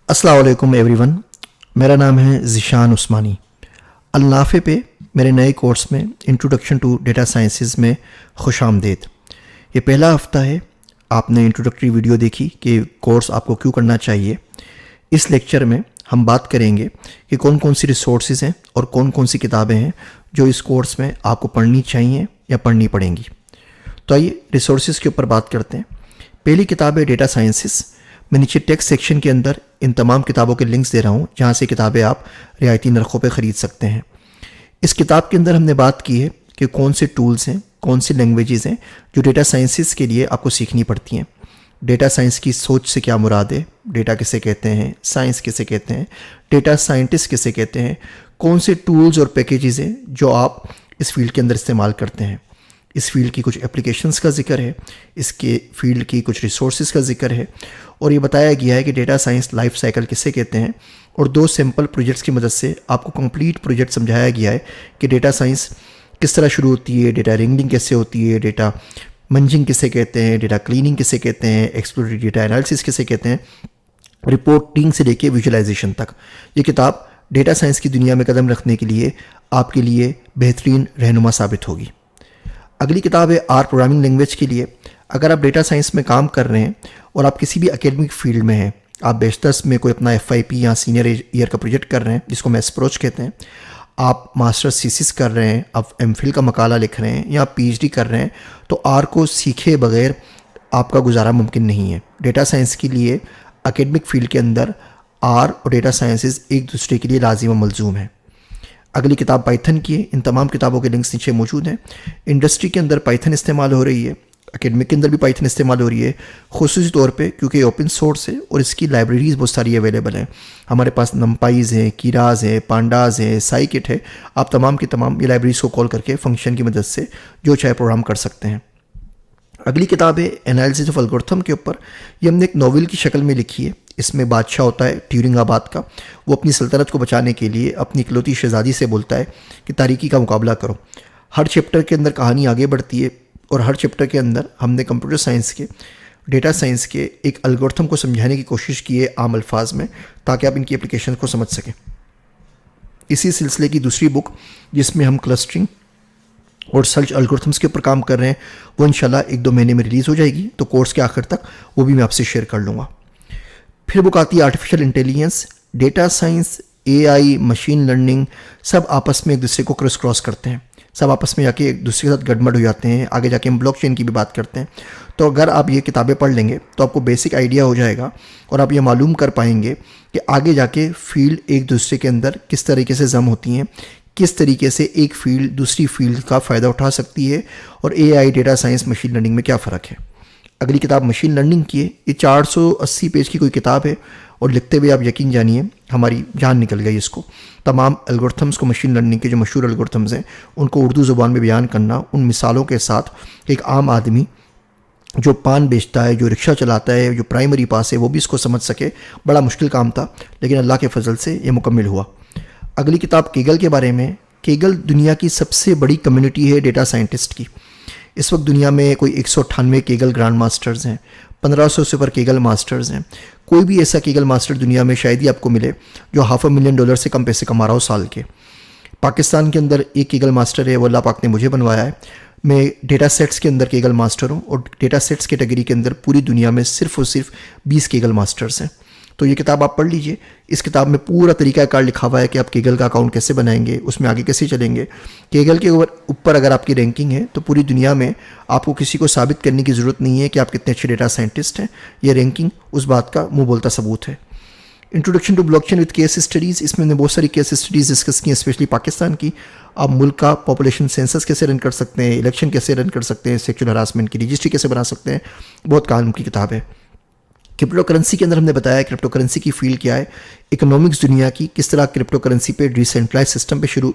السلام علیکم every one, میرا نام ہے ذیشان عثمانی۔ النافع پہ میرے نئے کورس میں انٹروڈکشن ٹو ڈیٹا سائنسز میں خوش آمدید۔ یہ پہلا ہفتہ ہے، آپ نے انٹروڈکٹری ویڈیو دیکھی کہ کورس آپ کو کیوں کرنا چاہیے۔ اس لیکچر میں ہم بات کریں گے کہ کون کون سی ریسورسز ہیں اور کون کون سی کتابیں ہیں جو اس کورس میں آپ کو پڑھنی چاہیے یا پڑھنی پڑیں گی۔ تو آئیے ریسورسز کے اوپر بات کرتے ہیں۔ پہلی کتاب ہے ڈیٹا سائنسز۔ میں نیچے ٹیکسٹ سیکشن کے اندر ان تمام کتابوں کے لنکس دے رہا ہوں جہاں سے کتابیں آپ رعایتی نرخوں پہ خرید سکتے ہیں۔ اس کتاب کے اندر ہم نے بات کی ہے کہ کون سے ٹولز ہیں، کون سی لینگویجز ہیں جو ڈیٹا سائنسز کے لیے آپ کو سیکھنی پڑتی ہیں۔ ڈیٹا سائنس کی سوچ سے کیا مراد ہے، ڈیٹا کسے کہتے ہیں، سائنس کسے کہتے ہیں، ڈیٹا سائنٹسٹ کسے کہتے ہیں، کون سے ٹولز اور پیکیجز ہیں جو آپ اس فیلڈ کے اندر استعمال کرتے ہیں۔ اس فیلڈ کی کچھ اپلیکیشنز کا ذکر ہے، اس کے فیلڈ کی کچھ ریسورسز کا ذکر ہے، اور یہ بتایا گیا ہے کہ ڈیٹا سائنس لائف سائیکل کسے کہتے ہیں، اور 2 سمپل پروجیکٹس کی مدد سے آپ کو کمپلیٹ پروجیکٹ سمجھایا گیا ہے کہ ڈیٹا سائنس کس طرح شروع ہوتی ہے، ڈیٹا رنگنگ کیسے ہوتی ہے، ڈیٹا منجنگ کسے کہتے ہیں، ڈیٹا کلیننگ کسے کہتے ہیں، ایکسپلوریٹری ڈیٹا انالیسس کسے کہتے ہیں، رپورٹنگ سے لے کے ویژولائزیشن تک۔ یہ کتاب ڈیٹا سائنس کی دنیا میں قدم رکھنے کے لیے آپ کے لیے بہترین رہنما ثابت ہوگی۔ اگلی کتاب ہے آر پروگرامنگ لینگویج کے لیے۔ اگر آپ ڈیٹا سائنس میں کام کر رہے ہیں اور آپ کسی بھی اکیڈمک فیلڈ میں ہیں، آپ بیچلرس میں کوئی اپنا FYP یا سینئر ایئر کا پروجیکٹ کر رہے ہیں جس کو میتھس اپروچ کہتے ہیں، آپ ماسٹر تھیسس کر رہے ہیں، آپ MPhil کا مقالہ لکھ رہے ہیں یا آپ PhD کر رہے ہیں، تو آر کو سیکھے بغیر آپ کا گزارا ممکن نہیں ہے۔ ڈیٹا سائنس کے لیے اکیڈمک فیلڈ کے اندر آر اور ڈیٹا سائنسز ایک دوسرے کے لیے لازم و ملزوم ہیں۔ اگلی کتاب پائتھن کی ہے۔ ان تمام کتابوں کے لنکس نیچے موجود ہیں۔ انڈسٹری کے اندر پائتھن استعمال ہو رہی ہے، اکیڈمک کے اندر بھی پائتھن استعمال ہو رہی ہے، خصوصی طور پہ کیونکہ یہ اوپن سورس ہے اور اس کی لائبریریز بہت ساری اویلیبل ہیں۔ ہمارے پاس نمپائیز ہیں، کیراز ہیں، پانڈاز ہیں، سائیکٹ ہے۔ آپ تمام کی تمام یہ لائبریریز کو کال کر کے فنکشن کی مدد سے جو چاہے پروگرام کر سکتے ہیں۔ اگلی کتاب ہے انالیسس آف الگورتھم کے اوپر۔ یہ ہم نے ایک ناول کی شکل میں لکھی ہے۔ اس میں بادشاہ ہوتا ہے ٹیورنگ آباد کا، وہ اپنی سلطنت کو بچانے کے لیے اپنی اکلوتی شہزادی سے بولتا ہے کہ تاریکی کا مقابلہ کرو۔ ہر چیپٹر کے اندر کہانی آگے بڑھتی ہے اور ہر چیپٹر کے اندر ہم نے کمپیوٹر سائنس کے، ڈیٹا سائنس کے ایک الگورتھم کو سمجھانے کی کوشش کی ہے عام الفاظ میں، تاکہ آپ ان کی اپلیکیشن کو سمجھ سکیں۔ اسی سلسلے کی دوسری بک جس میں ہم کلسٹرنگ اور سرچ الگورتھمس کے اوپر کام کر رہے ہیں، وہ انشاءاللہ 1-2 مہینے میں ریلیز ہو جائے گی، تو کورس کے آخر تک وہ بھی میں آپ سے شیئر کر لوں گا۔ پھر بک آتی ہے artificial intelligence. Data science, AI، machine learning سب آپس میں ایک دوسرے کو کراس کرتے ہیں، سب آپس میں جا کے ایک دوسرے کے ساتھ گڑمڑ ہو جاتے ہیں۔ آگے جا کے ہم بلاک چین کی بھی بات کرتے ہیں۔ تو اگر آپ یہ کتابیں پڑھ لیں گے تو آپ کو بیسک آئیڈیا ہو جائے گا اور آپ یہ معلوم کر پائیں گے کہ آگے جا کے فیلڈ ایک دوسرے کے اندر کس طریقے سے ضم ہوتی ہیں، کس طریقے سے ایک فیلڈ دوسری فیلڈ کا فائدہ اٹھا سکتی ہے، اور AI، data science, machine learning میں کیا فرق ہے۔ اگلی کتاب مشین لرننگ کی ہے۔ یہ 480 پیج کی کوئی کتاب ہے اور لکھتے ہوئے آپ یقین جانیے ہماری جان نکل گئی اس کو۔ تمام الگورتھمس کو، مشین لرننگ کے جو مشہور الگورتھمس ہیں ان کو اردو زبان میں بیان کرنا، ان مثالوں کے ساتھ ایک عام آدمی جو پان بیچتا ہے، جو رکشہ چلاتا ہے، جو پرائمری پاس ہے، وہ بھی اس کو سمجھ سکے، بڑا مشکل کام تھا، لیکن اللہ کے فضل سے یہ مکمل ہوا۔ اگلی کتاب کیگل کے بارے میں۔ کیگل دنیا کی سب سے بڑی کمیونٹی ہے ڈیٹا سائنٹسٹ کی۔ اس وقت دنیا میں کوئی 198 کیگل گرانڈ ماسٹرز ہیں، 1500 سے اوپر کیگل ماسٹرز ہیں۔ کوئی بھی ایسا کیگل ماسٹر دنیا میں شاید ہی آپ کو ملے جو $500,000 سے کم پیسے کما رہا ہو سال کے۔ پاکستان کے اندر ایک کیگل ماسٹر ہے، وہ اللہ پاک نے مجھے بنوایا ہے۔ میں ڈیٹا سیٹس کے اندر کیگل ماسٹر ہوں، اور ڈیٹا سیٹس کیٹیگری کے اندر پوری دنیا میں صرف اور صرف 20 کیگل ماسٹرز ہیں۔ تو یہ کتاب آپ پڑھ لیجئے۔ اس کتاب میں پورا طریقہ کار لکھا ہوا ہے کہ آپ کیگل کا اکاؤنٹ کیسے بنائیں گے، اس میں آگے کیسے چلیں گے۔ کیگل کے اوپر اگر آپ کی رینکنگ ہے تو پوری دنیا میں آپ کو کسی کو ثابت کرنے کی ضرورت نہیں ہے کہ آپ کتنے اچھے ڈیٹا سائنٹسٹ ہیں۔ یہ رینکنگ اس بات کا منہ بولتا ثبوت ہے۔ Introduction to blockchain with case studies. اس میں نے بہت ساری کیس اسٹڈیز ڈسکس کی ہیں، اسپیشلی پاکستان کی۔ آپ ملک کا پاپولیشن سینسس کیسے رن کر سکتے ہیں، الیکشن کیسے رن کر سکتے ہیں، سیکچوئل ہراسمنٹ کی رجسٹری کیسے بنا سکتے ہیں، بہت کام کی کتاب ہے۔ کرپٹو کرنسی کے اندر ہم نے بتایا کرپٹو کرنسی کی فیلڈ کیا ہے، اکنامکس دنیا کی کس طرح کرپٹو کرنسی پہ ڈیسینٹرلائز سسٹم پہ شروع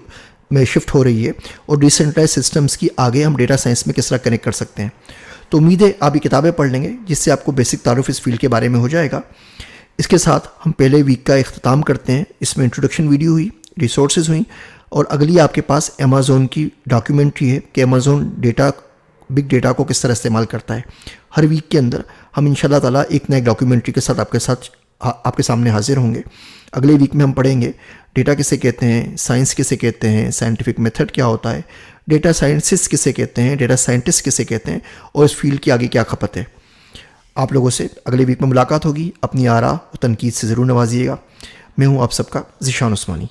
میں شفٹ ہو رہی ہے، اور ڈیسینٹرلائز سسٹمز کی آگے ہم ڈیٹا سائنس میں کس طرح کنیکٹ کر سکتے ہیں۔ تو امید ہے آپ یہ کتابیں پڑھ لیں گے جس سے آپ کو بیسک تعارف اس فیلڈ کے بارے میں ہو جائے گا۔ اس کے ساتھ ہم پہلے ویک کا اختتام کرتے ہیں۔ اس میں انٹروڈکشن ویڈیو ہوئی، ریسورسز ہوئیں، اور اگلی آپ کے پاس امیزون کی ڈاکیومنٹری ہے کہ امیزون بگ ڈیٹا کو کس طرح استعمال کرتا ہے۔ ہر ویک کے اندر ہم انشاءاللہ تعالیٰ ایک نئے ڈاکیومنٹری کے ساتھ آپ کے ساتھ آپ کے سامنے حاضر ہوں گے. اگلے ویک میں ہم پڑھیں گے ڈیٹا کسے کہتے ہیں, سائنس کسے کہتے ہیں, سائنٹیفک میتھڈ کیا ہوتا ہے, ڈیٹا سائنسسٹ کسے کہتے ہیں, ڈیٹا سائنٹسٹ کسے کہتے ہیں, اور اس فیلڈ کی آگے کیا کھپت ہے. آپ لوگوں سے اگلے ویک میں ملاقات ہوگی. اپنی آراء و تنقید سے ضرور نوازیے گا. میں ہوں آپ سب کا ذیشان عثمانی.